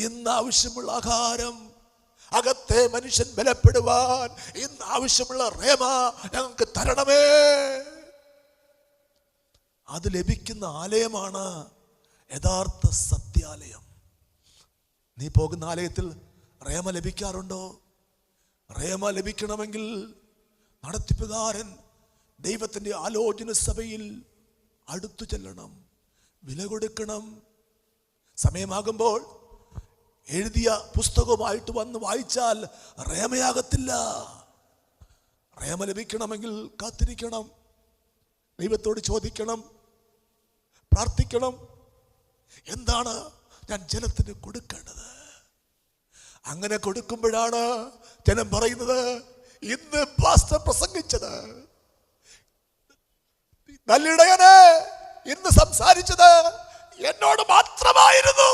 ഇന്ന് ആവശ്യമുള്ള ആഹാരം, അകത്തെ മനുഷ്യൻ ബലപ്പെടുവാൻ ഇന്ന് ആവശ്യമുള്ള റേമ ഞങ്ങൾക്ക് തരണമേ. അത് ലഭിക്കുന്ന ആലയമാണ് യഥാർത്ഥ സത്യാലയം. നീ പോകുന്ന ആലയത്തിൽ റേമ ലഭിക്കാറുണ്ടോ? റേമ ലഭിക്കണമെങ്കിൽ നടത്തിപ്പുകാരൻ ദൈവത്തിൻ്റെ ആലോചന സഭയിൽ അടുത്തു ചെല്ലണം, വില കൊടുക്കണം. സമയമാകുമ്പോൾ എഴുതിയ പുസ്തകവുമായിട്ട് വന്ന് വായിച്ചാൽ റേമയാകത്തില്ല. റേമ ലഭിക്കണമെങ്കിൽ കാത്തിരിക്കണം, ദൈവത്തോട് ചോദിക്കണം, പ്രാർത്ഥിക്കണം. എന്താണ് ഞാൻ ജനത്തിന് കൊടുക്കേണ്ടത്? അങ്ങനെ കൊടുക്കുമ്പോഴാണ് ജനം പറയുന്നത്, ഇന്ന് പാസ്റ്റർ പ്രസംഗിച്ചത്, നല്ലിടയനെ ഇന്ന് സംസാരിച്ചത് എന്നോട് മാത്രമായിരുന്നു.